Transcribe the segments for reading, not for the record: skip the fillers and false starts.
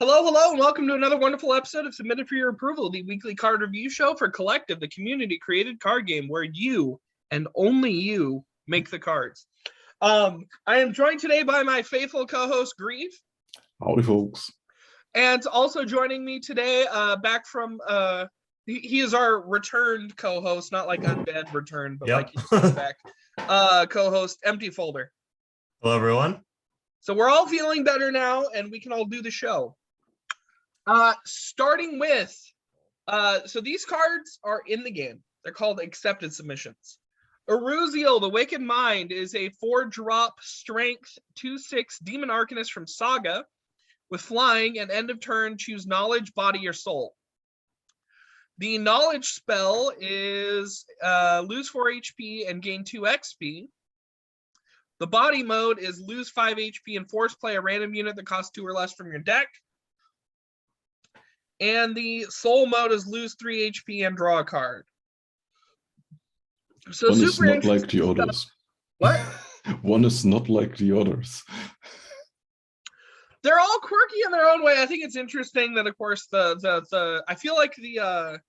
Hello, hello, and welcome to another wonderful episode of Submitted for Your Approval, the weekly card review show for Collective, the community-created card game where you, and only you, make the cards. I am joined today by my faithful co-host, Grieve. Howdy, folks. And also joining me today, back from, he is our returned co-host, not like undead returned, but like he's back, co-host, Empty Folder. Hello, everyone. So we're all feeling better now, and we can all do the show. Starting with, so these cards are in the game. They're called accepted submissions. Uruziel, the Wicked Mind, is a 4-drop strength 2/6 demon arcanist from Saga with flying, and end of turn choose knowledge, body, or soul. The knowledge spell is lose 4 HP and gain 2 XP. The body mode is lose 5 HP and force play a random unit that costs 2 or less from your deck. And the soul mode is lose 3 HP and draw a card. So one super is not like the others. What? One is not like the others. They're all quirky in their own way. I think it's interesting that, of course, the I feel like the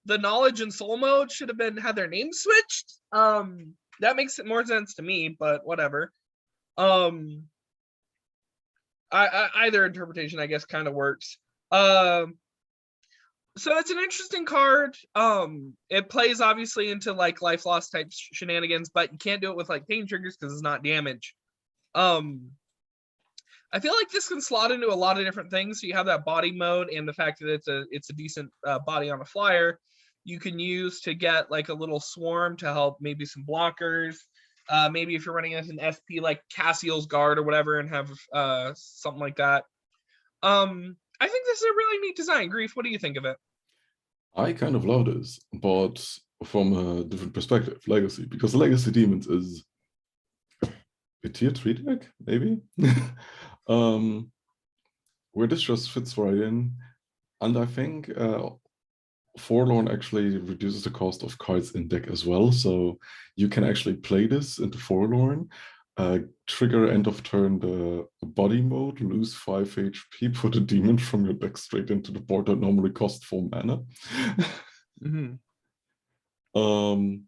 knowledge and soul mode should have had their names switched. That makes it more sense to me, but whatever. Either interpretation, I guess, kind of works. So it's an interesting card. It plays obviously into like life loss type shenanigans, but you can't do it with like pain triggers because it's not damage. I feel like this can slot into a lot of different things. So you have that body mode, and the fact that it's a decent body on a flyer, you can use to get like a little swarm to help maybe some blockers. Maybe if you're running as an SP like Cassiel's Guard or whatever, and have something like that. I think this is a really neat design. Grief, what do you think of it? I kind of love this, but from a different perspective, Legacy, because Legacy Demons is a tier 3 deck, maybe? Where this just fits right in. And I think Forlorn actually reduces the cost of cards in deck as well, so you can actually play this into Forlorn. Trigger end of turn the body mode, lose 5 HP, put a demon from your deck straight into the board that normally costs 4 mana. And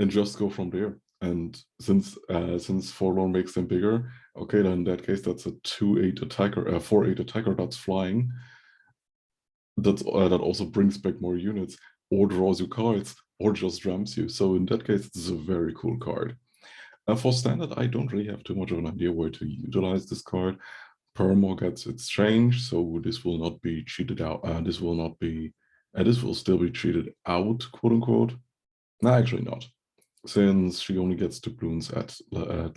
just go from there. And since Forlorn makes them bigger, okay, then in that case that's a 2/8 attacker, 4/8 attacker that's flying. That also brings back more units, or draws you cards, or just ramps you. So in that case, this is a very cool card. For standard, I don't really have too much of an idea where to utilize this card. Murmur gets its change, so this will not be cheated out. This will still be treated out, quote unquote. No, actually not, since she only gets doubloons at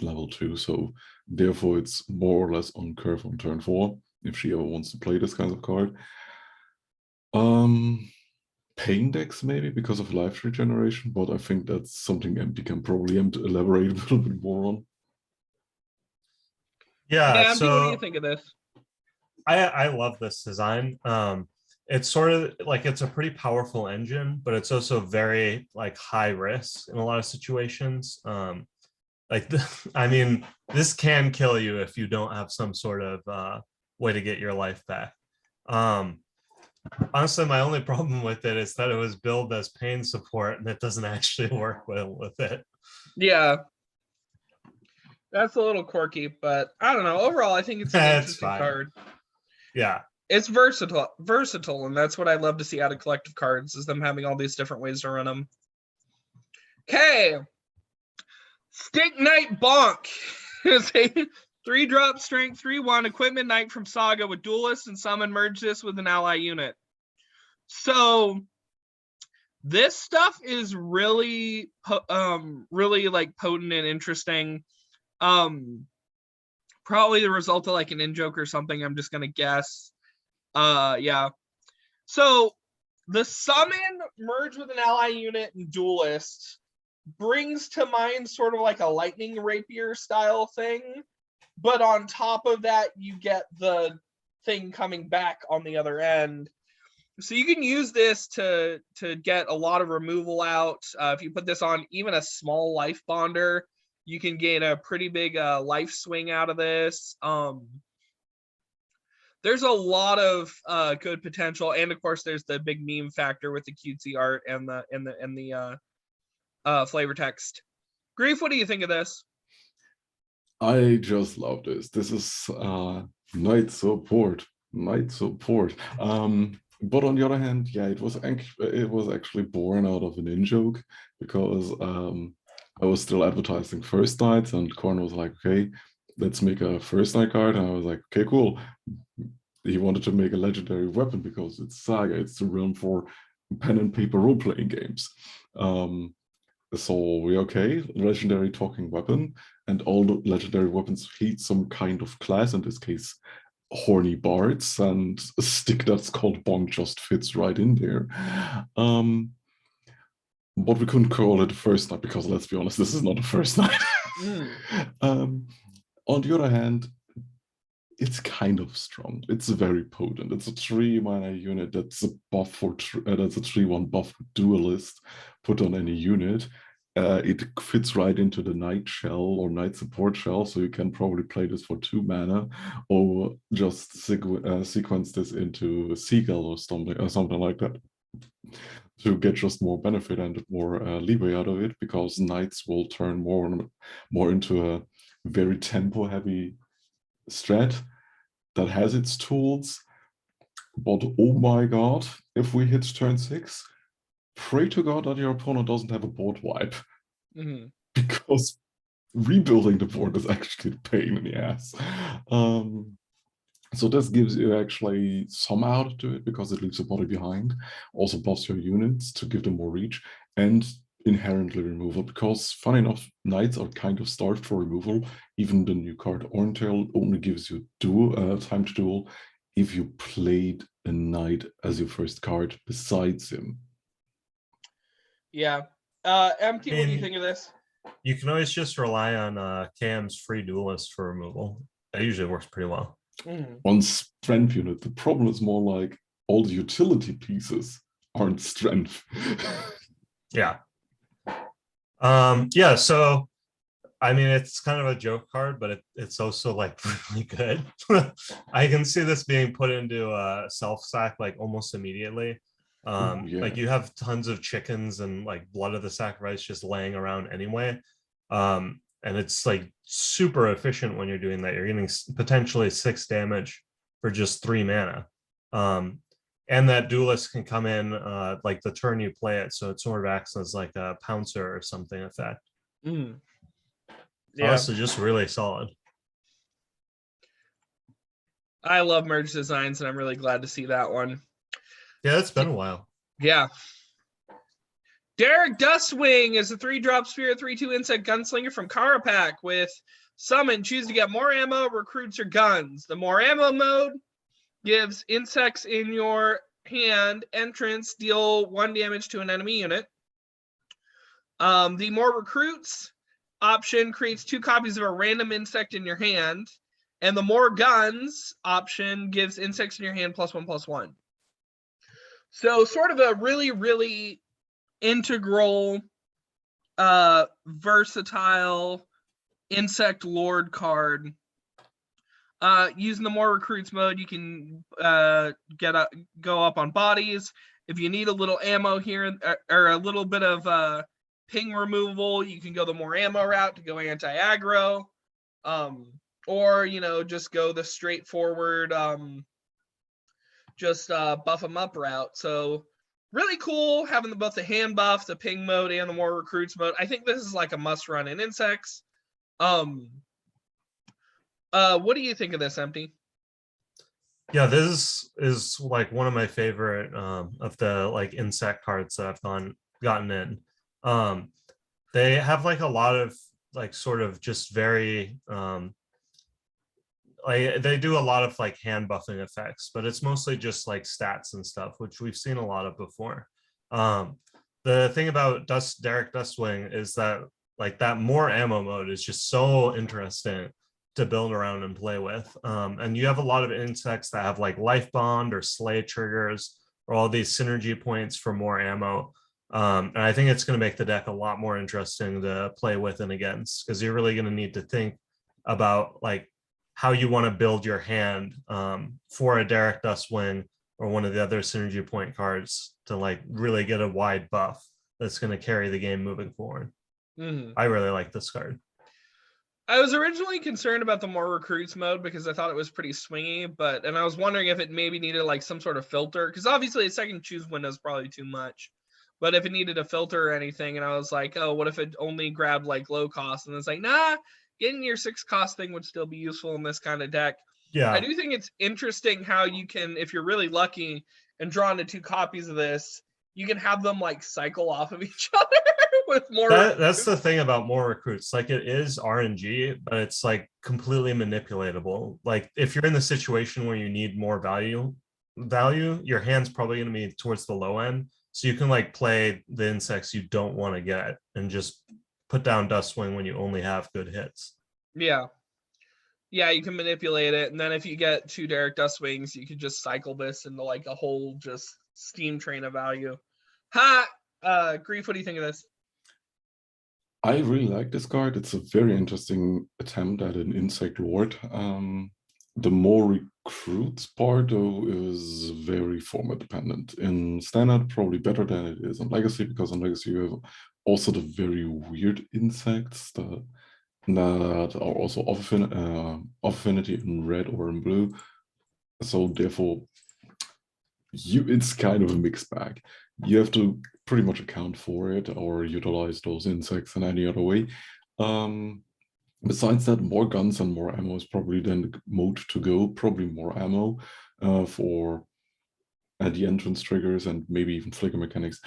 level 2. So therefore, it's more or less on curve on turn 4 if she ever wants to play this kind of card. Pain decks maybe because of life regeneration, but I think that's something Empty can probably elaborate a little bit more on. Yeah, so what do you think of this? I love this design. It's sort of like it's a pretty powerful engine, but it's also very like high risk in a lot of situations. I mean, this can kill you if you don't have some sort of way to get your life back. Honestly, my only problem with it is that it was billed as pain support, and it doesn't actually work well with it. Yeah, that's a little quirky, but I don't know. Overall, I think it's an interesting card. Yeah, it's versatile, and that's what I love to see out of collective cards, is them having all these different ways to run them. Okay, Stick Knight Bonk is a 3-drop strength 3/1 equipment knight from Saga with duelist and summon. Merge this with an ally unit. So this stuff is really like potent and interesting. Probably the result of like an in-joke or something, I'm just gonna guess. Yeah. So the summon, merge with an ally unit, and duelist brings to mind sort of like a lightning rapier style thing. But on top of that, you get the thing coming back on the other end. So you can use this to get a lot of removal out. If you put this on even a small life bonder, you can gain a pretty big life swing out of this. there's a lot of good potential, and of course there's the big meme factor with the cutesy art and the flavor text. Grief, what do you think of this? I just love this. This is Knight support. Knight support. But on the other hand, yeah, it was actually born out of an in-joke, because I was still advertising first knights, and Korn was like, okay, let's make a first knight card. And I was like, okay, cool. He wanted to make a legendary weapon because it's Saga, it's the realm for pen and paper role-playing games. So we okay, legendary talking weapon, and all the legendary weapons feed some kind of class, in this case, horny bards, and a stick that's called Bonk just fits right in there. But we couldn't call it a first night because, let's be honest, this is not a first night. On the other hand, it's kind of strong. It's very potent. It's a 3-mana unit that's a buff for that's a 3/1 buff for duelist put on any unit. It fits right into the Knight shell or Knight support shell, so you can probably play this for 2 mana, or just sequence this into a Seagull or something like that, to get just more benefit and more leeway out of it, because Knights will turn more into a very tempo-heavy strat that has its tools. But oh my god, if we hit turn 6, pray to god that your opponent doesn't have a board wipe. Because rebuilding the board is actually a pain in the ass. So this gives you actually some out to it, because it leaves a body behind, also buffs your units to give them more reach, and inherently removal, because funny enough, knights are kind of starved for removal. Even the new card Orntail only gives you time to duel if you played a knight as your first card besides him. Yeah. Empty, what do you think of this? You can always just rely on KM's free duelist for removal. That usually works pretty well. On strength unit, the problem is more like all the utility pieces aren't strength. Yeah. Yeah, so I mean, it's kind of a joke card, but it's also like really good. I can see this being put into a self-sack like almost immediately. Yeah. Like you have tons of chickens and like blood of the sacrifice just laying around anyway. And it's like super efficient when you're doing that. You're getting potentially 6 damage for just 3 mana. And that duelist can come in like the turn you play it, so it sort of acts as like a pouncer or something effect. Yeah. Honestly, just really solid. I love merge designs, and I'm really glad to see that one. Yeah, it's been a while. Yeah. Derrick Dustwing is a 3-drop spirit 3/2 insect gunslinger from Karapak with summon. Choose to get more ammo, recruits, or guns. The more ammo mode gives insects in your hand entrance deal 1 damage to an enemy unit. The more recruits option creates 2 copies of a random insect in your hand. And the more guns option gives insects in your hand +1/+1. So sort of a really, really integral, versatile insect lord card. Using the more recruits mode, you can go up on bodies. If you need a little ammo here or a little bit of ping removal, you can go the more ammo route to go anti-aggro, or just go the straightforward buff them up route. So really cool having both the hand buff, the ping mode, and the more recruits mode. I think this is like a must run in insects. What do you think of this, Empty? Yeah, this is like one of my favorite of the like insect cards that I've gotten in. They have like a lot of like sort of just very like they do a lot of like hand buffing effects, but it's mostly just like stats and stuff, which we've seen a lot of before. The thing about Derrick Dustwing is that like that more ammo mode is just so interesting to build around and play with. And you have a lot of insects that have like life bond or slay triggers or all these synergy points for more ammo. And I think it's going to make the deck a lot more interesting to play with and against, because you're really going to need to think about like how you want to build your hand for a Derrick Dustwing or one of the other synergy point cards to like really get a wide buff that's going to carry the game moving forward. I really like this card. I was originally concerned about the more recruits mode because I thought it was pretty swingy, and I was wondering if it maybe needed like some sort of filter, because obviously a second choose window is probably too much, but if it needed a filter or anything, and I was like, oh, what if it only grabbed like low cost? And it's like, nah, getting your 6 cost thing would still be useful in this kind of deck. Yeah, I do think it's interesting how you can, if you're really lucky and draw into 2 copies of this, you can have them like cycle off of each other with more. That's the thing about more recruits. Like it is RNG, but it's like completely manipulatable. Like if you're in the situation where you need more value, your hand's probably going to be towards the low end. So you can like play the insects you don't want to get and just put down Dustwing when you only have good hits. Yeah. Yeah, you can manipulate it. And then if you get 2 Derrick Dustwings, you could just cycle this into like a whole just steam train of value. Grief, what do you think of this? I really like this card. It's a very interesting attempt at an insect lord. The more recruits part, though, is very format dependent. In Standard, probably better than it is in Legacy, because in Legacy you have also the very weird insects that are also off affinity in red or in blue. So therefore, it's kind of a mixed bag. You have to pretty much account for it or utilize those insects in any other way. Besides that, more guns and more ammo is probably then the mode to go. Probably more ammo for the entrance triggers and maybe even flicker mechanics,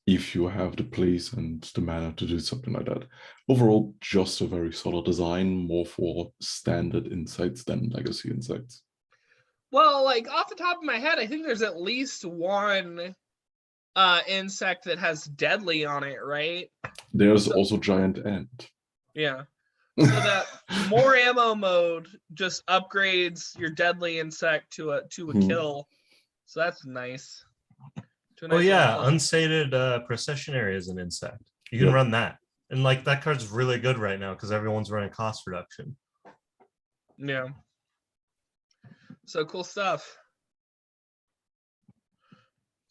if you have the place and the mana to do something like that. Overall, just a very solid design, more for standard insects than legacy insects. Well, like off the top of my head, I think there's at least one insect that has deadly on it, right? There's also giant ant. Yeah. So that more ammo mode just upgrades your deadly insect to a kill. So that's nice. Oh yeah, unsated processionary is an insect. You can run that. And like that card's really good right now because everyone's running cost reduction. Yeah. So cool stuff.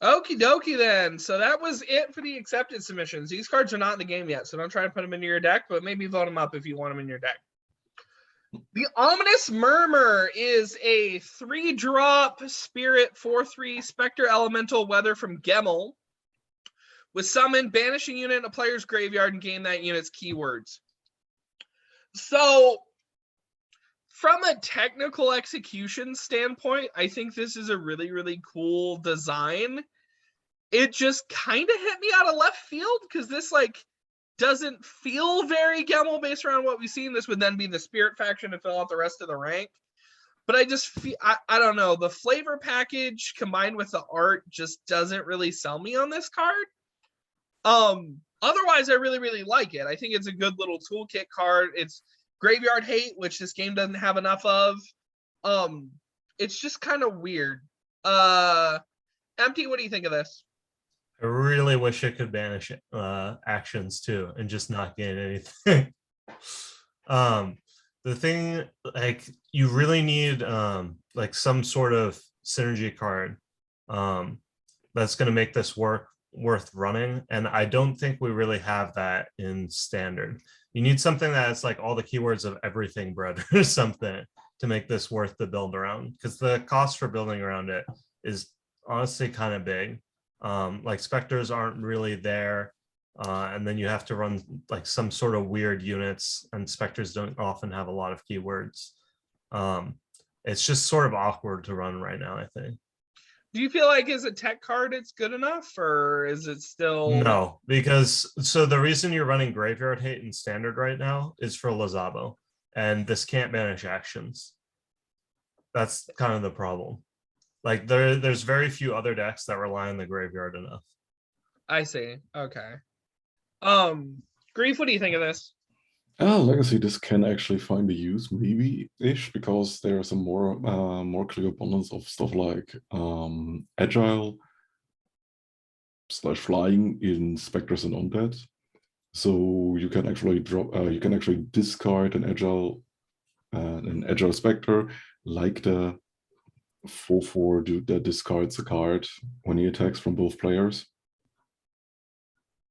Okie dokie then. So that was it for the accepted submissions. These cards are not in the game yet, so don't try to put them into your deck, but maybe vote them up if you want them in your deck. The Ominous Murmur is a 3-drop Spirit 4/3 Spectre Elemental Weather from Gemmel. With summon, banish a unit in a player's graveyard and gain that unit's keywords. So from a technical execution standpoint, I think this is a really, really cool design. It just kind of hit me out of left field because this like doesn't feel very Gemmel based around what we've seen. This would then be the Spirit faction to fill out the rest of the rank. But I just feel, I don't know, the flavor package combined with the art just doesn't really sell me on this card. Otherwise, I really, really like it. I think it's a good little toolkit card. It's Graveyard Hate, which this game doesn't have enough of. It's just kind of weird. Empty, what do you think of this? I really wish it could banish actions too and just not gain anything. The thing, like, you really need like some sort of synergy card that's going to make this worth running, and I don't think we really have that in standard. You need something that's like all the keywords of everything bred or something to make this worth the build around, because the cost for building around it is honestly kind of big. Like specters aren't really there, and then you have to run like some sort of weird units, and specters don't often have a lot of keywords. It's just sort of awkward to run right now, I think. Do you feel like as a tech card it's good enough, or is it still? No, because so the reason you're running Graveyard Hate in standard right now is for Lazabo, and this can't banish actions. That's kind of the problem. Like there's very few other decks that rely on the graveyard enough. I see. Okay. Grief, what do you think of this? Legacy, this can actually find a use, maybe-ish, because there's a more clear abundance of stuff like agile / flying in specters and undead. So you can actually drop, you can actually discard an agile an Agile Spectre, like the 4/4 dude that discards a card when he attacks from both players.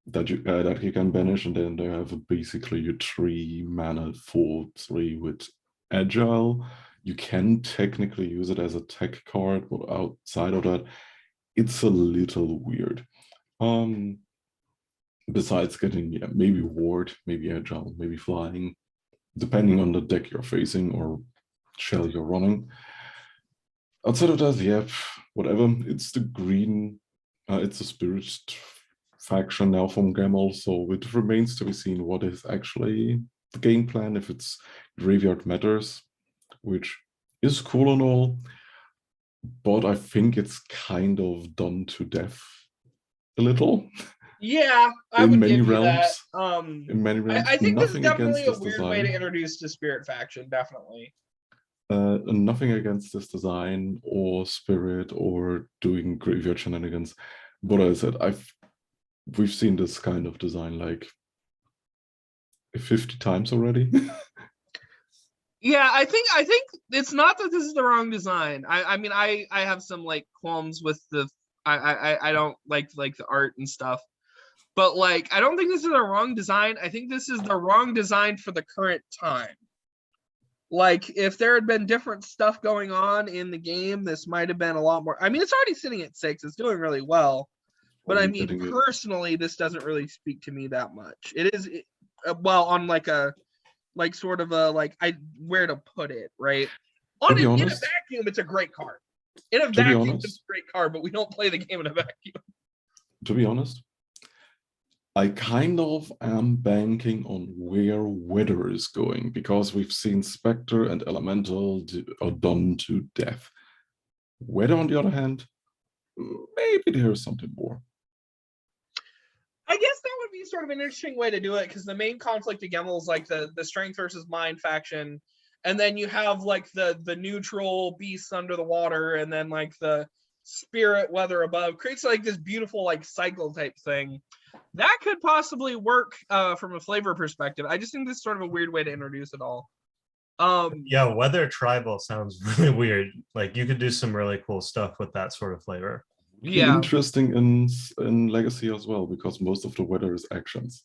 That you can banish, and then they have basically a 3-mana 4/3 with Agile. You can technically use it as a tech card, but outside of that, it's a little weird. Besides getting maybe Ward, maybe Agile, maybe Flying, depending on the deck you're facing or shell you're running. Outside of that, whatever. It's the green, it's the Spirit faction now from Gamel, so it remains to be seen what is actually the game plan, if it's Graveyard Matters, which is cool and all, but I think it's kind of done to death a little. Yeah, I in would many give you realms, that. in many realms, I think this is nothing definitely against a this weird way to design. introduce the Spirit faction, definitely. Nothing against this design or Spirit or doing graveyard shenanigans, but as I said, we've seen this kind of design like 50 times already. Yeah, I think it's not that this is the wrong design. I mean I have some like qualms with the I don't like the art and stuff. But like I don't think this is the wrong design. I think this is the wrong design for the current time. Like if there had been different stuff going on in the game, this might have been a lot more. I mean, it's already sitting at 6. It's doing really well. But I mean, personally, this doesn't really speak to me that much. It is well on like a sort of a where to put it, right? In a vacuum, it's a great card. In a vacuum, it's a great card, but we don't play the game in a vacuum. To be honest, I kind of am banking on where weather is going, because we've seen Spectre and Elemental are done to death. Weather, on the other hand, maybe there's something more. I guess that would be sort of an interesting way to do it, because the main conflict of Gemmel is like the strength versus mind faction, and then you have like the neutral beasts under the water, and then like the spirit weather above. Creates like this beautiful like cycle type thing. That could possibly work from a flavor perspective. I just think this is sort of a weird way to introduce it all. Yeah, weather tribal sounds really weird. Like you could do some really cool stuff with that sort of flavor. Yeah, interesting in Legacy as well, because most of the weather is actions.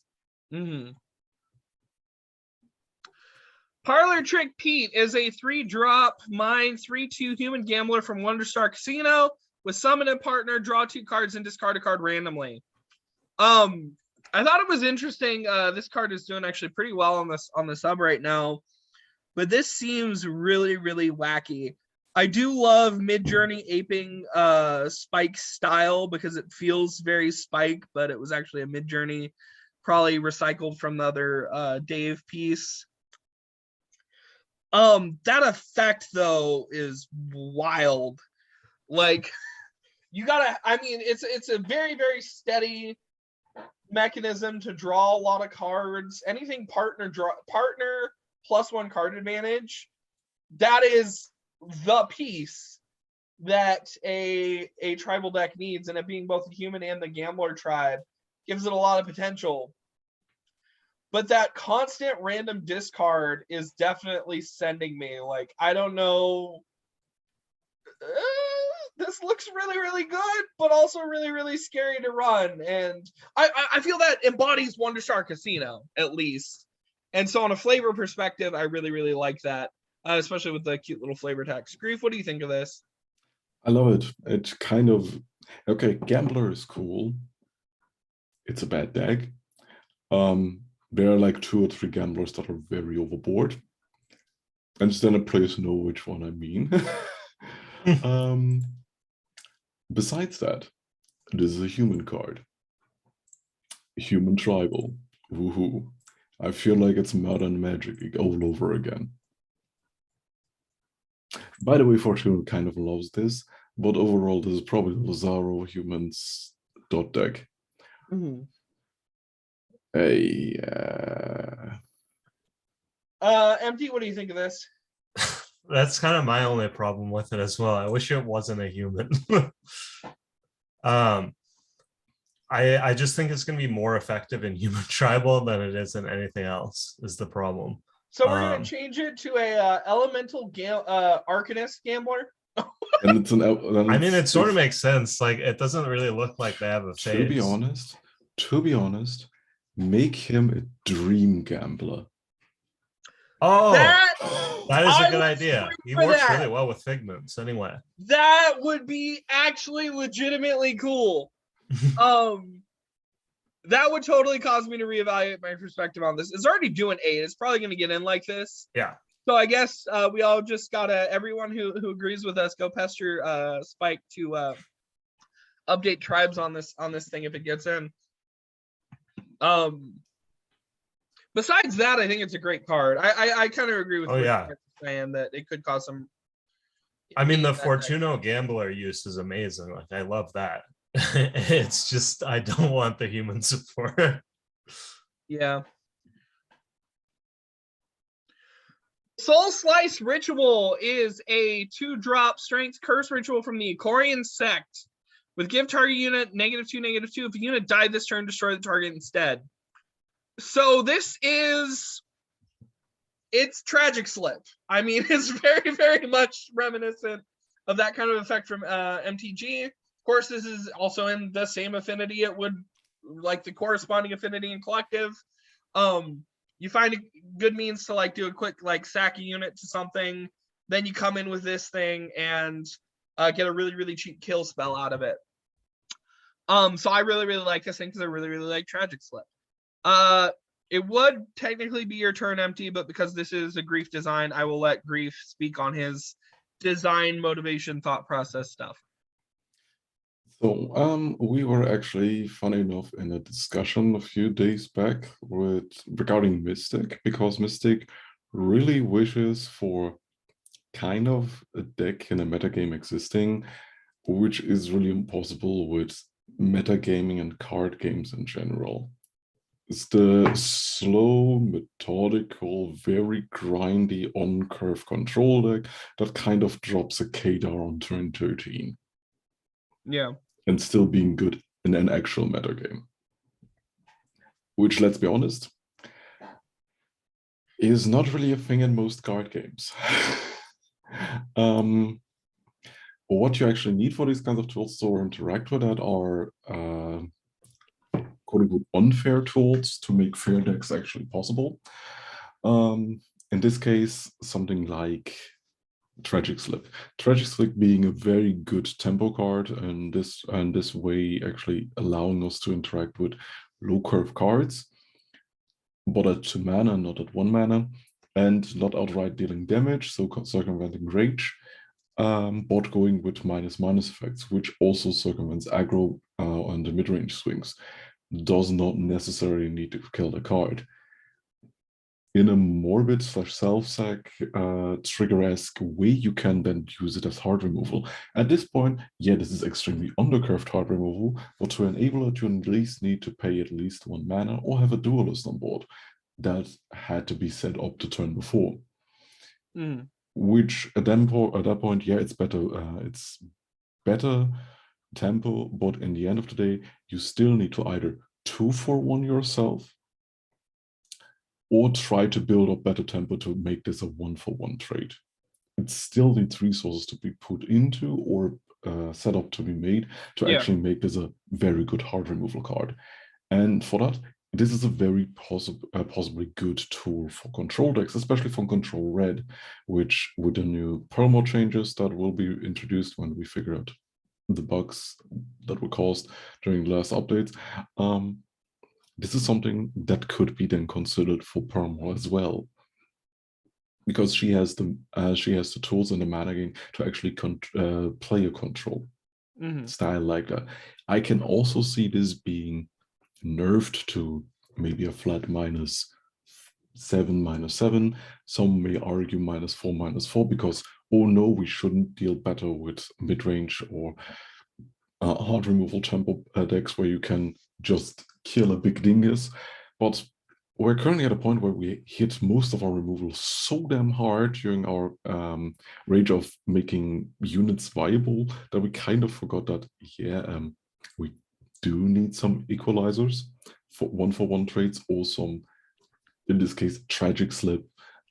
Parlor Trick Pete is a 3-drop mine 3/2 human gambler from Wonderstar Casino with summon a partner, draw 2 cards, and discard a card randomly. I thought it was interesting. This card is doing actually pretty well on the sub right now, but this seems really, really wacky. I do love Midjourney aping Spike style, because it feels very Spike, but it was actually a Midjourney, probably recycled from the other Dave piece. That effect though is wild. Like you gotta, I mean, it's a very, very steady mechanism to draw a lot of cards. Anything partner +1 card advantage, that is the piece that a tribal deck needs, and it being both the human and the gambler tribe gives it a lot of potential. But that constant random discard is definitely sending me like, I don't know. This looks really, really good, but also really, really scary to run. And I feel that embodies Wonderstar Casino, at least. And so on a flavor perspective, I really, really like that, especially with the cute little flavor text. Grief, what do you think of this? I love it. It's kind of, okay, Gambler is cool. It's a bad deck. There are like 2 or 3 gamblers that are very overboard. And then the players know which one I mean. Besides that, this is a human card. Human tribal. Woohoo. I feel like it's Modern Magic all over again. By the way, Fortune kind of loves this, but overall, this is probably Lazaro humans dot deck. MT, what do you think of this? That's kind of my only problem with it as well. I wish it wasn't a human. I just think it's going to be more effective in human tribal than it is in anything else, is the problem. So we're gonna change it to a elemental Arcanist gambler. And it's an. I mean, it sort of makes sense. Like, it doesn't really look like they have a face. To be honest, make him a dream gambler. Oh, that is a I good would idea. scream He for works that. really well with Figments anyway. That would be actually legitimately cool. That would totally cause me to reevaluate my perspective on this. It's already doing 8. It's probably going to get in like this. Yeah. So I guess we all just gotta, everyone who agrees with us, go pester Spike to update tribes on this thing if it gets in. Besides that, I think it's a great card. I kind of agree with what you're saying that it could cause some. I mean, the Fortuno Gambler use is amazing. Like, I love that. It's just, I don't want the human support. Yeah. Soul Slice Ritual is a 2-drop strength curse ritual from the Icorian sect. With give target unit -2/-2. If a unit died this turn, destroy the target instead. So this is, it's Tragic Slip. I mean, it's very, very much reminiscent of that kind of effect from MTG. Of course, this is also in the same affinity it would, like the corresponding affinity in Collective. You find a good means to like do a quick like sack a unit to something, then you come in with this thing and get a really, really cheap kill spell out of it. So I really, really like this thing because I really, really like Tragic Slip. It would technically be your turn empty, but because this is a Grief design, I will let Grief speak on his design, motivation, thought process stuff. So we were actually, funny enough, in a discussion a few days back regarding Mystic, because Mystic really wishes for kind of a deck in a metagame existing, which is really impossible with metagaming and card games in general. It's the slow, methodical, very grindy on-curve control deck that kind of drops a Kadar on turn 13. Yeah. And still being good in an actual metagame. Which, let's be honest, is not really a thing in most card games. What you actually need for these kinds of tools to interact with that are quote-unquote unfair tools to make fair decks actually possible. In this case, something like Tragic Slip. Tragic Slip being a very good tempo card, and this way actually allowing us to interact with low curve cards, but at 2 mana, not at 1 mana, and not outright dealing damage, so circumventing rage, but going with --/ effects, which also circumvents aggro on the mid-range swings. Does not necessarily need to kill the card. In a morbid / self-sack trigger-esque way, you can then use it as hard removal. At this point, yeah, this is extremely undercurved hard removal, but to enable it, you at least need to pay at least 1 mana or have a duelist on board. That had to be set up the turn before. Which at that point, yeah, it's better tempo, but in the end of the day, you still need to either 2-for-1 yourself or try to build up better tempo to make this a 1-for-1 trade. It still needs resources to be put into or set up to be made to actually make this a very good hard removal card. And for that, this is a very possibly good tool for control decks, especially for control red, which with the new Parlor changes that will be introduced when we figure out the bugs that were caused during the last updates, this is something that could be then considered for Parlor as well, because she has the tools in the mana game to actually play a control style like that. I can also see this being nerfed to maybe a flat -7, -7. Some may argue -4, -4, because, oh no, we shouldn't deal better with mid-range or hard removal tempo decks where you can just kill a big dingus. But we're currently at a point where we hit most of our removal so damn hard during our rage of making units viable that we kind of forgot that, we do need some equalizers for 1-for-1 trades, or some, in this case, Tragic Slip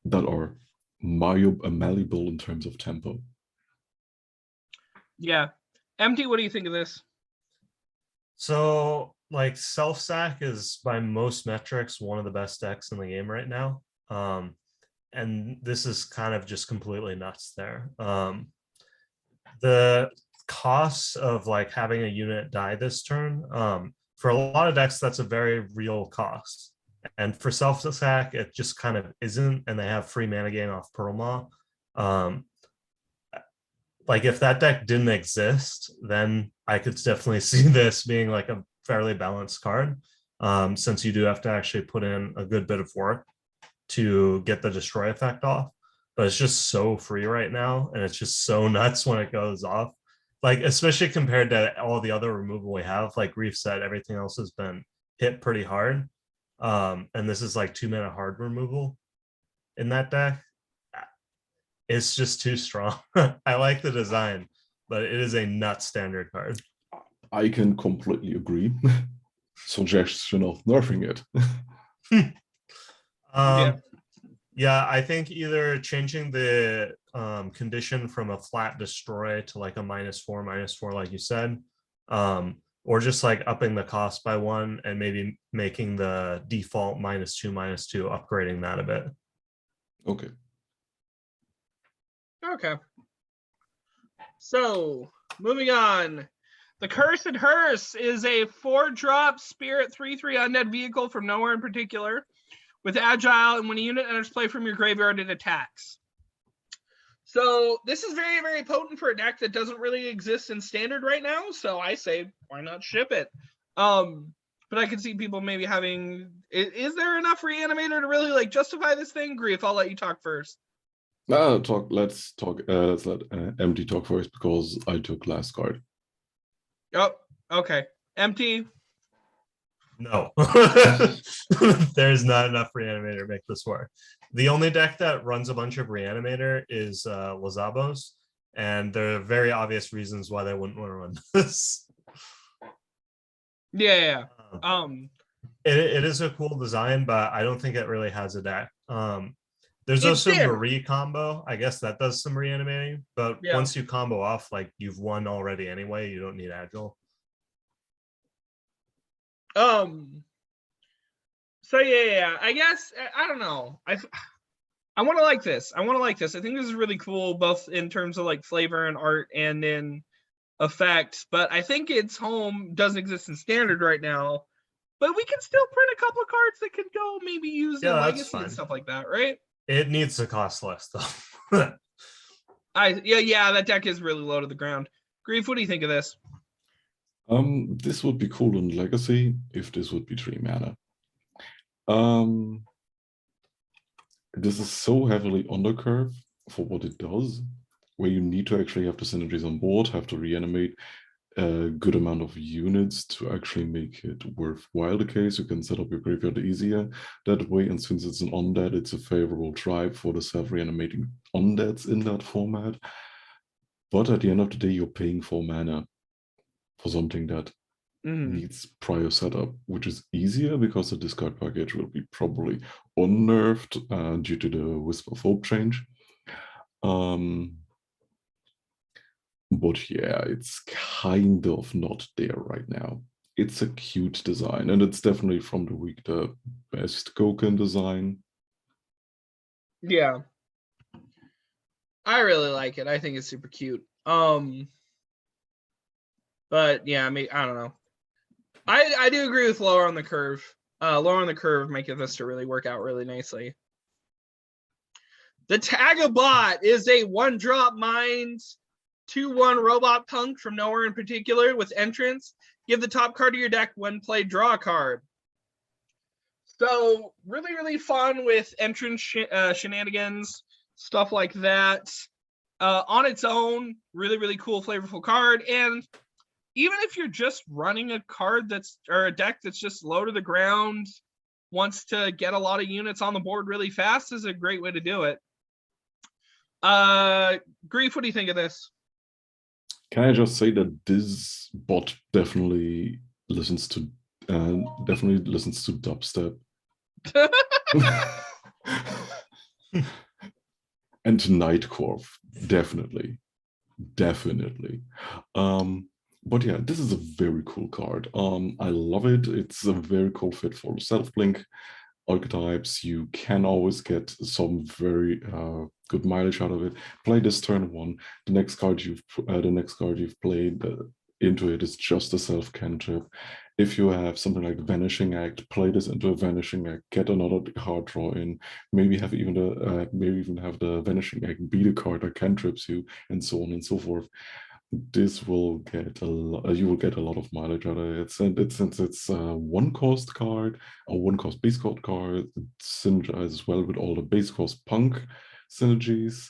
that are malleable in terms of tempo. Yeah. MT, what do you think of this? So, like, self-sack is by most metrics one of the best decks in the game right now. And this is kind of just completely nuts there. The costs of like having a unit die this turn, for a lot of decks, that's a very real cost. And for self-sack, it just kind of isn't, and they have free mana gain off Pearl Maw. Like if that deck didn't exist, then I could definitely see this being like a fairly balanced card, since you do have to actually put in a good bit of work to get the destroy effect off. But it's just so free right now, and it's just so nuts when it goes off. Like, especially compared to all the other removal we have, like Reef said, everything else has been hit pretty hard. And this is like 2 mana hard removal in that deck. It's just too strong. I like the design, but it is a nut standard card. I can completely agree. Suggestion of nerfing it. Yeah, I think either changing the condition from a flat destroy to like a -4/-4, like you said, or just like upping the cost by 1 and maybe making the default -2/-2, upgrading that a bit. Okay. Okay. So, moving on. The Cursed Hearse is a 4-drop spirit 3/3 undead vehicle from nowhere in particular, with agile, and when a unit enters play from your graveyard, it attacks. So this is very, very potent for a deck that doesn't really exist in standard right now. So I say, why not ship it? But I can see people maybe having. Is there enough reanimator to really like justify this thing? Grief, I'll let you talk first. Let's let MT talk first because I took last card. Oh, okay. MT. No, there's not enough reanimator to make this work. The only deck that runs a bunch of reanimator is Lazabos, and there are very obvious reasons why they wouldn't want to run this. Yeah. It is a cool design, but I don't think it really has a deck. There's It's also there. Marie combo. I guess that does some reanimating, but Yeah. once you combo off, like you've won already anyway. You don't need agile. So yeah. I guess I don't know. I want to like this. I think this is really cool, both in terms of like flavor and art and in effect. But I think its home doesn't exist in standard right now. But we can still print a couple of cards that could go maybe use in legacy and stuff like that, right? It needs to cost less though. Yeah, that deck is really low to the ground. Grief, what do you think of this? This would be cool in Legacy if this would be 3 mana. This is so heavily undercurve for what it does, where you need to actually have the synergies on board, have to reanimate a good amount of units to actually make it worthwhile. The case you can set up your graveyard easier that way, and since it's an undead, it's a favorable tribe for the self-reanimating undeads in that format. But at the end of the day, you're paying 4 mana for something that needs prior setup, which is easier because the discard package will be probably unnerved due to the Wisp of Hope change. But yeah, it's kind of not there right now. It's a cute design, and it's definitely from the week the best Goken design. Yeah. I really like it. I think it's super cute. But yeah, I mean, I don't know. I do agree with lower on the curve. Lower on the curve making this to really work out really nicely. The Taggabot is a 1-drop mind 2/1 robot punk from nowhere in particular with entrance. Give the top card of your deck when played, draw a card. So really, really fun with entrance shenanigans, stuff like that. On its own, really, really cool, flavorful card. And even if you're just running a card or a deck that's just low to the ground, wants to get a lot of units on the board really fast, is a great way to do it. Grief, what do you think of this? Can I just say that this bot definitely listens to dubstep? And Nightcorp, definitely. Definitely. But yeah, this is a very cool card. I love it. It's a very cool fit for self-blink archetypes. You can always get some very good mileage out of it. Play this turn one. The next card you've played into it is just a self cantrip. If you have something like Vanishing Act, play this into a Vanishing Act, get another card draw in, maybe even have the Vanishing Act be the card that cantrips you, and so on and so forth. This will get a lot. You will get a lot of mileage out of it. Since it's a one-cost card, a one-cost base card, it synergizes well with all the base cost punk synergies.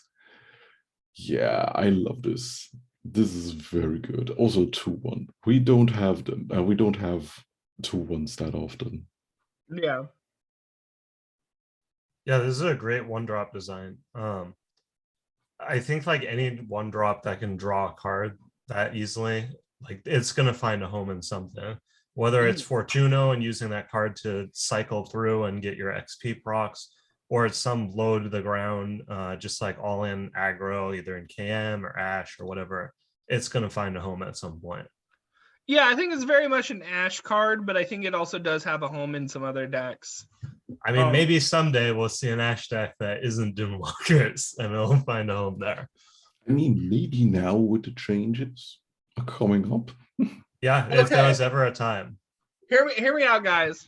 Yeah, I love this. This is very good. Also 2/1. We don't have them. We don't have 2/1s that often. Yeah. Yeah, this is a great one drop design. I think like any one drop that can draw a card that easily, like it's gonna find a home in something. Whether it's Fortuno and using that card to cycle through and get your XP procs, or it's some low to the ground, just like all in aggro, either in KM or Ash or whatever, it's gonna find a home at some point. Yeah, I think it's very much an Ash card, but I think it also does have a home in some other decks. I mean, maybe someday we'll see an Ash deck that isn't Doomwalkers and it'll find a home there. I mean, maybe now with the changes coming up. Yeah, if there was ever a time. Hear me out, guys.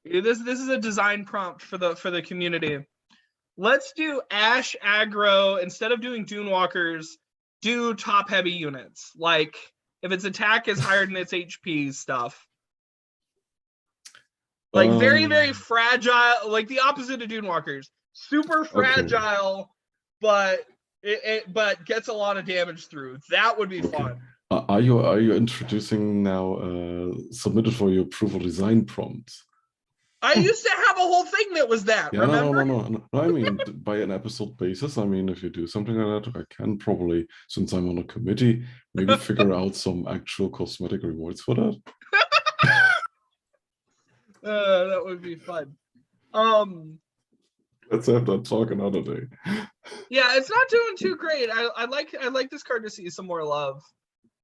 This is a design prompt for the community. Let's do Ash aggro instead of doing Doomwalkers. Do top heavy units. Like if its attack is higher than its HP stuff. Like very, very fragile, like the opposite of Doomwalkers. Super fragile, but but gets a lot of damage through. That would be fun. Are you introducing now submitted for your approval design prompts? I used to have a whole thing that was that. Yeah, remember? No. I mean, by an episode basis. I mean, if you do something like that, I can probably, since I'm on a committee, maybe figure out some actual cosmetic rewards for that. That would be fun. Let's have that talk another day. Yeah, it's not doing too great. I like this card to see some more love.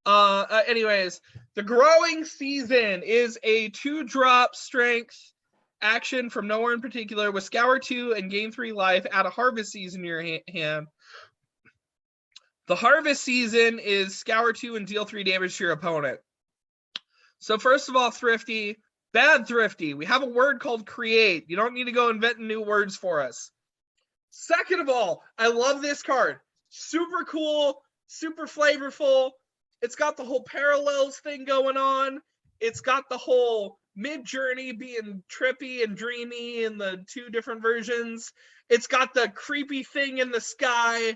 Anyways, the Growing Season is a 2-drop strength action from nowhere in particular with Scour 2 and gain 3 life. Add a Harvest Season in your hand. The Harvest Season is Scour 2 and deal 3 damage to your opponent. So first of all, Thrifty, bad Thrifty. We have a word called create. You don't need to go inventing new words for us. Second of all, I love this card. Super cool, super flavorful. It's got the whole parallels thing going on. It's got the whole Mid-Journey being trippy and dreamy in the 2 different versions. It's got the creepy thing in the sky.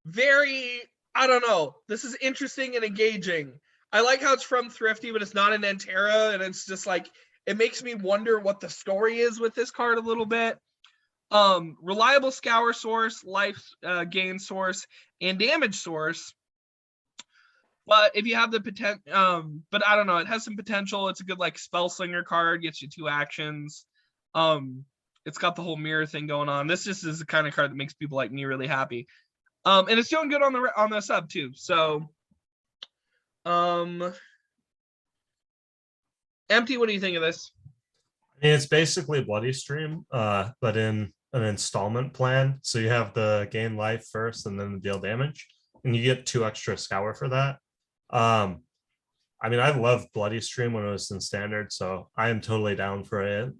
Very, I don't know. This is interesting and engaging. I like how it's from Thrifty, but it's not an Antera, and it's just like, it makes me wonder what the story is with this card a little bit. Reliable Scour source, life gain source, and damage source. But if you have the potential, but I don't know, it has some potential. It's a good like spell slinger card, gets you 2 actions. It's got the whole mirror thing going on. This just is the kind of card that makes people like me really happy. And it's doing good on the sub too. So, Empty, what do you think of this? I mean, it's basically Bloody Stream, but in an installment plan. So you have the gain life first and then the deal damage, and you get 2 extra Scour for that. I mean, I loved Bloody Stream when it was in standard, so I am totally down for a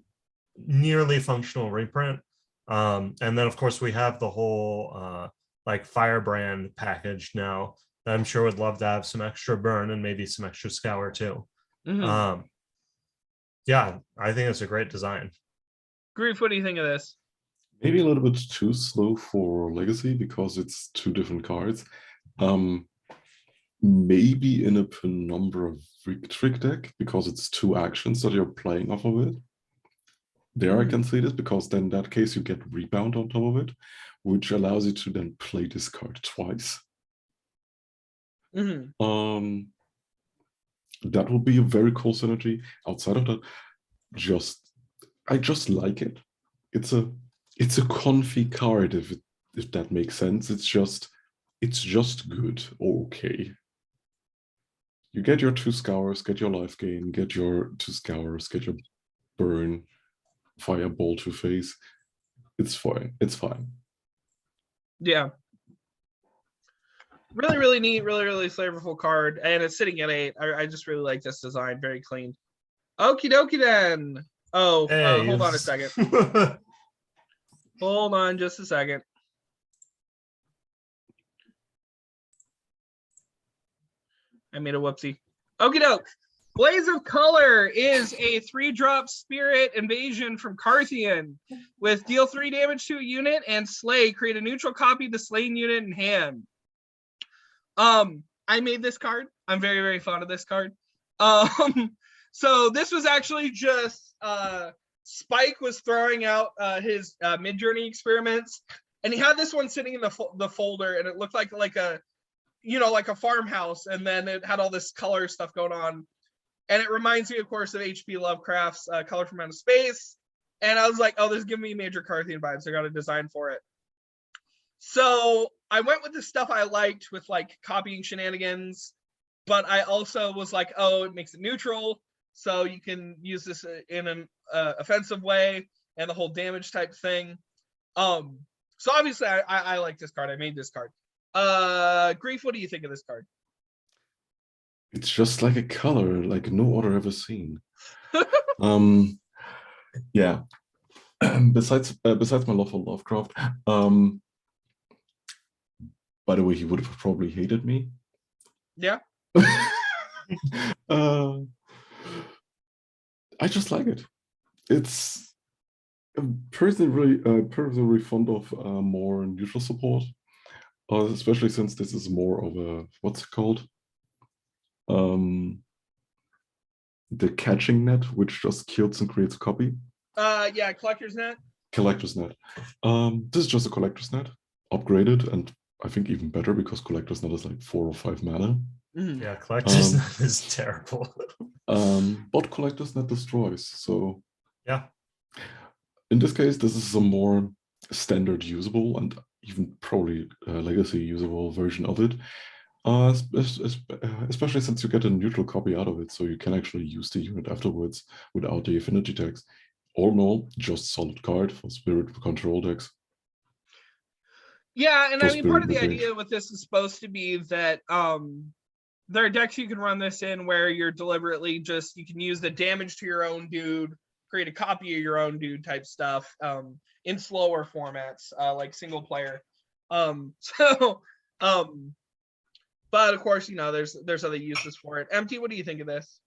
nearly functional reprint. And then of course we have the whole like Firebrand package now that I'm sure would love to have some extra burn and maybe some extra Scour too. Yeah, I think it's a great design. Grief, what do you think of this? Maybe a little bit too slow for Legacy because it's 2 different cards. Maybe in a Penumbra Trick deck because it's 2 actions that you're playing off of it. There I can see this because then in that case you get Rebound on top of it, which allows you to then play this card twice. That would be a very cool synergy. Outside of that, I just like it. It's a it's a comfy card if that makes sense. It's just good or okay. You get your 2 scours, get your life gain, get your 2 scours, get your burn, fireball to face. It's fine. It's fine. Yeah. Really, really neat, really, really flavorful card. And it's sitting at 8. I just really like this design. Very clean. Okie dokie then. Oh, Hey, hold on a second. Hold on just a second. I made a whoopsie. Okie doke. Blaze of Color is a 3-drop spirit invasion from Carthian with deal 3 damage to a unit and slay. Create a neutral copy of the slain unit in hand. I made this card. I'm very, very fond of this card. So this was actually just Spike was throwing out his mid-journey experiments, and he had this one sitting in the folder, and it looked like a, you know, like a farmhouse, and then it had all this color stuff going on. And it reminds me, of course, of H.P. Lovecraft's Color from Outer Space. And I was like, oh, this is giving me major Carthian vibes. I got a design for it. So I went with the stuff I liked with like copying shenanigans, but I also was like, oh, it makes it neutral. So you can use this in an offensive way and the whole damage type thing. So obviously I like this card. I made this card. Grief, what do you think of this card? It's just like a color like no other ever seen. Yeah. besides my love for Lovecraft, by the way, he would have probably hated me. Yeah. I just like it. It's personally really fond of more neutral support, especially since this is more of a, what's it called? The catching net, which just kills and creates a copy. Yeah, collector's net. Collector's net. This is just a collector's net, upgraded, and I think even better because collector's net is like 4 or 5 mana. Yeah, collector's net is terrible. But collector's net destroys. So yeah, in this case, this is a more standard usable and even probably legacy usable version of it. Especially since you get a neutral copy out of it, so you can actually use the unit afterwards without the affinity tags. All in all, just solid card for spirit control decks. Yeah, and I mean, part of the mid-range. idea with this is supposed to be that there are decks you can run this in where you're deliberately just, you can use the damage to your own dude, create a copy of your own dude type stuff in slower formats, like single player. But of course, you know, there's other uses for it. Empty, what do you think of this?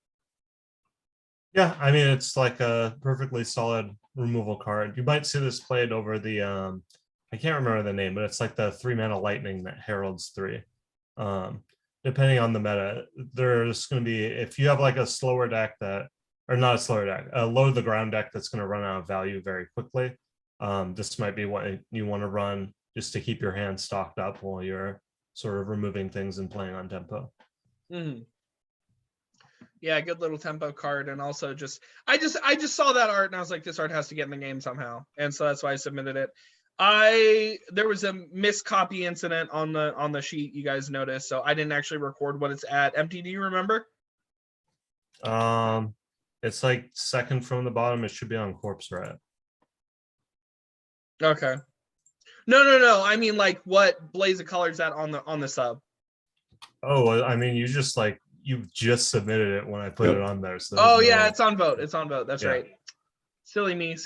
yeah. I mean, it's like a perfectly solid removal card. You might see this played over the I can't remember the name, but it's like the 3-mana lightning that heralds 3. Depending on the meta, there's going to be, if you have like a slower deck that, or not a slower deck, a low to the ground deck that's going to run out of value very quickly. This might be what you want to run just to keep your hand stocked up while you're sort of removing things and playing on tempo. Mm-hmm. Yeah, good little tempo card, and also just I just saw that art and I was like, this art has to get in the game somehow, and so that's why I submitted it. There was a miscopy incident on the sheet you guys noticed, so I didn't actually record what it's at. Empty, do you remember? It's like second from the bottom. It should be on Corpse Riot. Okay. No. I mean, like, what Blaze of Colors at on the sub? Oh, I mean, you just submitted it when I put it on there. So yeah, it's on vote. It's on vote. That's right. Silly me.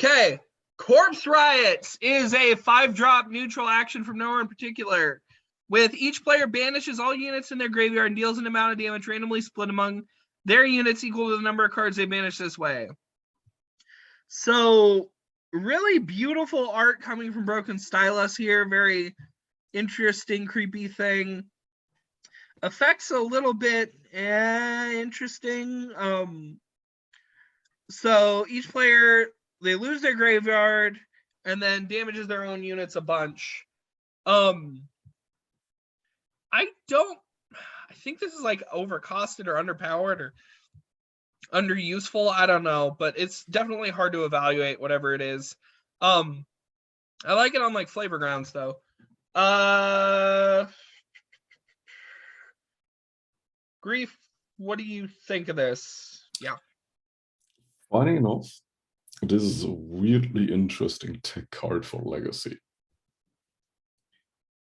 Okay. Corpse Riots is a 5-drop neutral action from nowhere in particular. With each player banishes all units in their graveyard and deals an amount of damage randomly split among their units equal to the number of cards they banish this way. So really beautiful art coming from Broken Stylus here. Very interesting, creepy thing. Effects a little bit interesting. So each player, they lose their graveyard and then damages their own units a bunch. I think this is like overcosted or underpowered, or underuseful. I don't know, but it's definitely hard to evaluate whatever it is. I like it on like flavor grounds though. Grief, what do you think of this? Yeah. Funny enough, this is a weirdly interesting tech card for Legacy.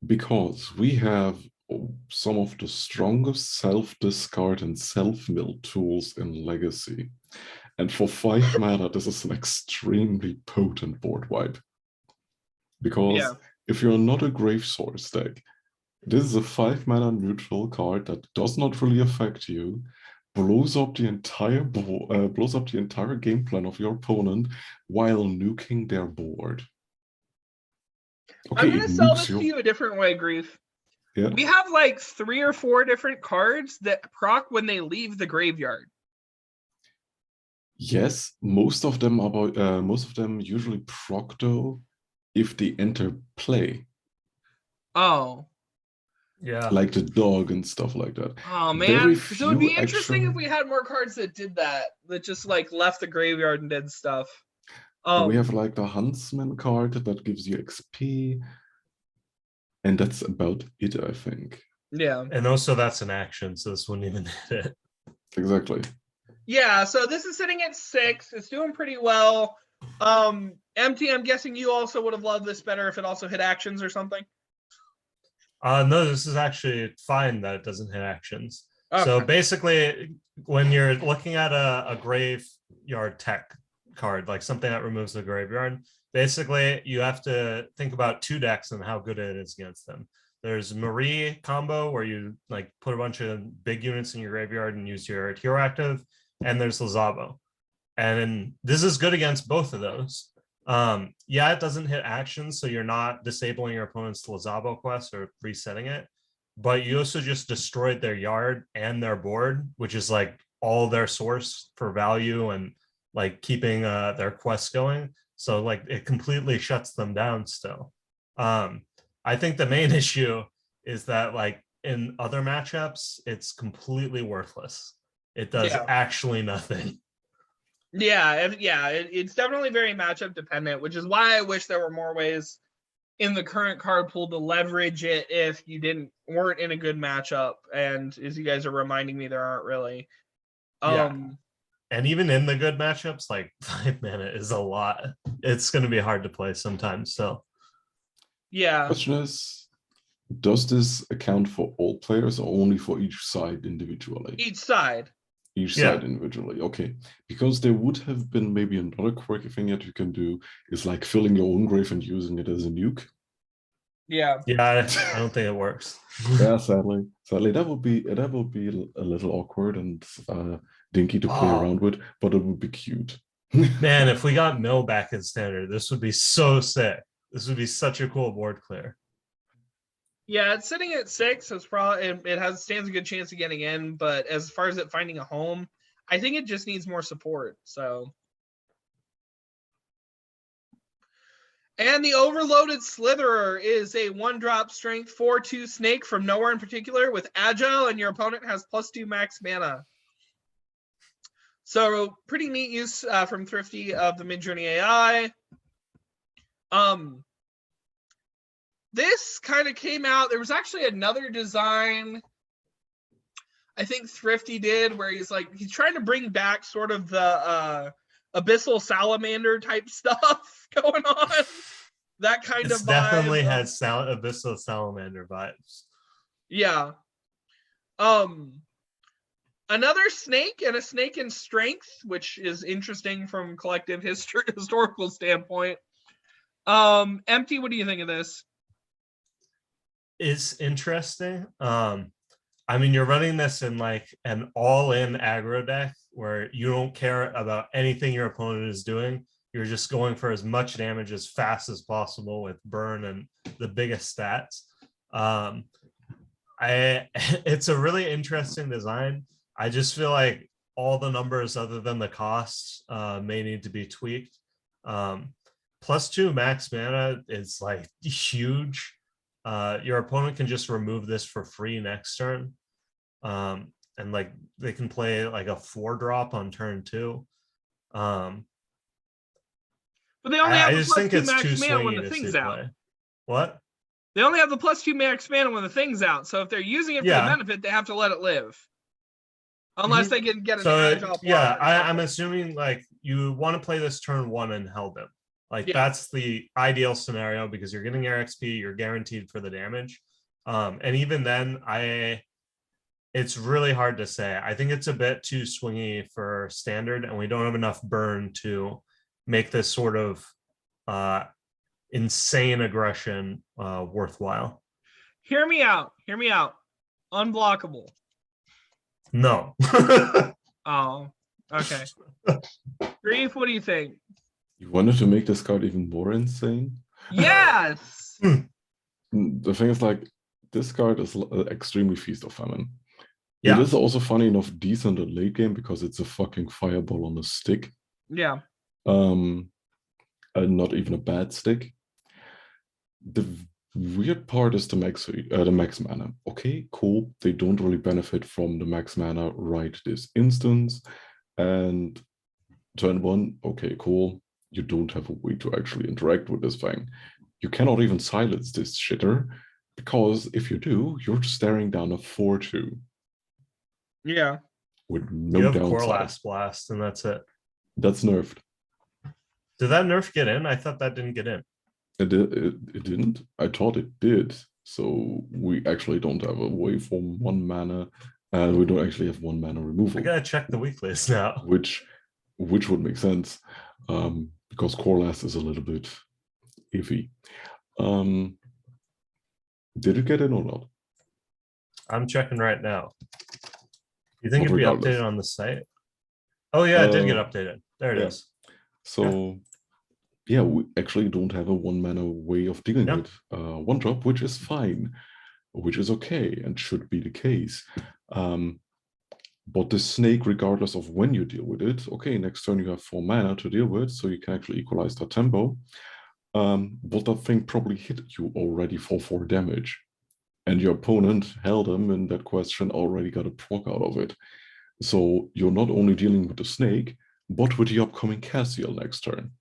Because we have some of the strongest self-discard and self-mill tools in Legacy. And for 5 mana, this is an extremely potent board wipe. Because if you're not a Grave Source deck, this is a 5 mana neutral card that does not really affect you, blows up the entire game plan of your opponent while nuking their board. Okay, I'm gonna sell this to you a different way, Grief. Yeah. We have like 3 or 4 different cards that proc when they leave the graveyard. Yes, most of them usually proc though if they enter play. Oh. Yeah. Like the dog and stuff like that. Oh man. So it would be interesting if we had more cards that did that just like left the graveyard and did stuff. We have like the Huntsman card that gives you XP. And that's about it, I think. Yeah. And also that's an action, so this wouldn't even hit it. Exactly. Yeah, so this is sitting at 6. It's doing pretty well. MT, I'm guessing you also would have loved this better if it also hit actions or something. No, this is actually fine that it doesn't hit actions. Okay. So basically, when you're looking at a graveyard tech card, like something that removes the graveyard, basically you have to think about 2 decks and how good it is against them. There's Marie combo where you like put a bunch of big units in your graveyard and use your hero active, and there's Lazavo. And this is good against both of those. Yeah, it doesn't hit actions, so you're not disabling your opponent's Lazavo quest or resetting it, but you also just destroyed their yard and their board, which is like all their source for value and like keeping their quests going. So like it completely shuts them down still. I think the main issue is that like in other matchups, it's completely worthless. It does actually nothing. Yeah, it's definitely very matchup dependent, which is why I wish there were more ways in the current card pool to leverage it if you weren't in a good matchup. And as you guys are reminding me, there aren't really. And even in the good matchups, like 5 mana is a lot. It's going to be hard to play sometimes. So, yeah. Question is, does this account for all players or only for each side individually? Each side. Each side individually. Okay, because there would have been maybe another quirky thing that you can do is like filling your own grave and using it as a nuke. Yeah. Yeah, I don't think it works. Yeah, sadly, that would be a little awkward and dinky to play around with, but it would be cute. Man, if we got Mill back in standard, this would be so sick. This would be such a cool board clear. Yeah, it's sitting at 6. So it's probably it stands a good chance of getting in, but as far as it finding a home, I think it just needs more support. So. And the overloaded Slitherer is a 1-drop strength 4/2 snake from nowhere in particular with agile, and your opponent has +2 max mana. So pretty neat use from Thrifty of the Midjourney AI. This kind of came out. There was actually another design I think Thrifty did where he's trying to bring back sort of the abyssal salamander type stuff going on. That kind of vibe. Definitely has abyssal salamander vibes. Yeah. Another snake and a snake in strength, which is interesting from collective historical standpoint. Empty, what do you think of this? It's interesting. I mean, you're running this in like an all-in aggro deck where you don't care about anything your opponent is doing. You're just going for as much damage as fast as possible with burn and the biggest stats. It's a really interesting design. I just feel like all the numbers other than the costs may need to be tweaked. +2 max mana is like huge. Your opponent can just remove this for free next turn. and like they can play like a 4-drop on turn 2. But they only I have the just think +2 it's too max mana when swingy the to see thing's out. play. What? They only have the +2 max mana when the thing's out. So if they're using it for the Yeah. benefit, they have to let it live. Unless they can get an So agile yeah, blocker. I'm assuming like you want to play this turn 1 and held him. Like that's the ideal scenario because you're getting your XP, you're guaranteed for the damage. And even then, it's really hard to say. I think it's a bit too swingy for standard, and we don't have enough burn to make this sort of insane aggression worthwhile. Hear me out. Hear me out. Unblockable. No. Oh, okay. Grief, what do you think? You wanted to make this card even more insane? Yes. The thing is, like, this card is extremely Feast of Famine. Yeah. It is also funny enough decent at late game because it's a fucking fireball on a stick. Yeah. And not even a bad stick. The weird part is the max mana. Okay, cool. They don't really benefit from the max mana right this instance. And turn 1, okay, cool. You don't have a way to actually interact with this thing. You cannot even silence this shitter, because if you do, you're staring down a 4/2. Yeah. With no you have downside. Corlass Blast, and that's it. That's nerfed. Did that nerf get in? I thought that didn't get in. It didn't. I thought it did. So we actually don't have a way for 1 mana, and we don't actually have 1 mana removal. I gotta check the weak list now. Which would make sense, because Corlass is a little bit iffy. Did it get in or not? I'm checking right now. You think But it'd be regardless. updated on the site? Oh yeah, it did get updated. There it yeah. is. So yeah, we actually don't have a 1 mana way of dealing with 1-drop, which is fine, which is okay and should be the case. But the snake, regardless of when you deal with it, okay, next turn you have 4 mana to deal with, so you can actually equalize the tempo. But that thing probably hit you already for 4 damage. And your opponent held him in that question, already got a proc out of it. So you're not only dealing with the snake, but with the upcoming Cassiel next turn.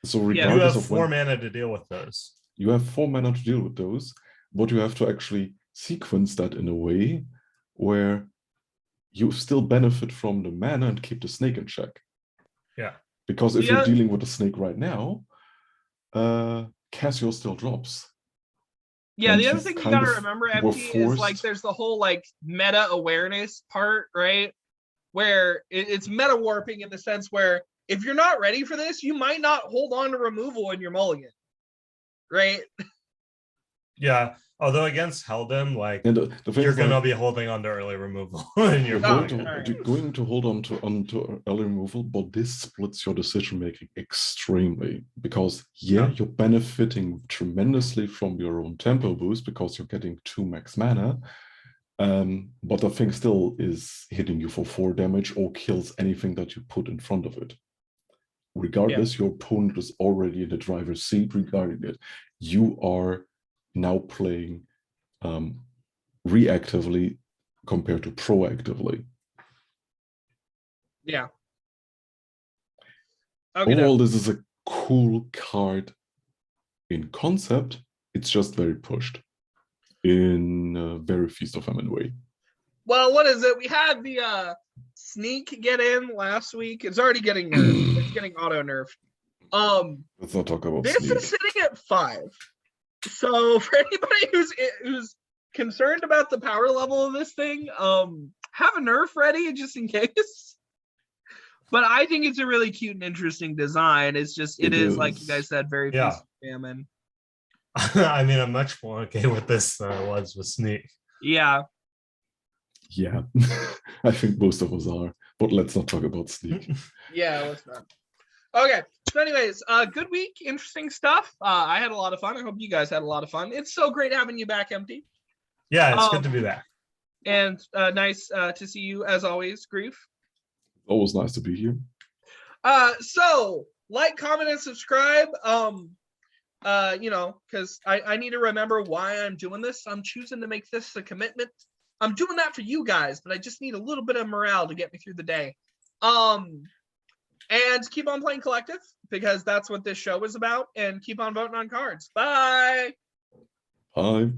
So regardless you have of 4 mana to deal with those. You have 4 mana to deal with those, but you have to actually sequence that in a way where you still benefit from the mana and keep the snake in check. Yeah. Because if you're dealing with the snake right now, Cassiel still drops. Yeah, And the other thing you gotta remember, MT, is like forced- there's the whole like meta awareness part, right? Where it's meta warping in the sense where if you're not ready for this, you might not hold on to removal in your mulligan, right? Yeah. Although against Heldem, like And the thing you're is, gonna like, be holding on to early removal in your you're mulligan. going to hold on to early removal, but this splits your decision making extremely, because you're benefiting tremendously from your own tempo boost because you're getting 2 max mana, but the thing still is hitting you for 4 damage or kills anything that you put in front of it. Regardless, your opponent is already in the driver's seat regarding it. You are now playing reactively compared to proactively. Yeah. Overall, this is a cool card in concept. It's just very pushed in a very Feast of Famine way. Well, what is it? We had the sneak get in last week. It's already getting nerfed. It's getting auto nerfed. Let's not talk about this sneak. is sitting at 5. So for anybody who's concerned about the power level of this thing, have a nerf ready just in case. But I think it's a really cute and interesting design. It's just it is like you guys said, very Feast of Famine. I mean, I'm much more okay with this than I was with Sneak. Yeah. Yeah, I think most of us are. But let's not talk about Sneak. Yeah, let's not. Okay. So anyways, good week, interesting stuff. I had a lot of fun. I hope you guys had a lot of fun. It's so great having you back, MT. Yeah, it's good to be back. And nice to see you as always, Grief. Always nice to be here. So like, comment, and subscribe. You know, because I need to remember why I'm doing this. I'm choosing to make this a commitment. I'm doing that for you guys, but I just need a little bit of morale to get me through the day. And keep on playing collective, because that's what this show is about, and keep on voting on cards. Bye. Bye.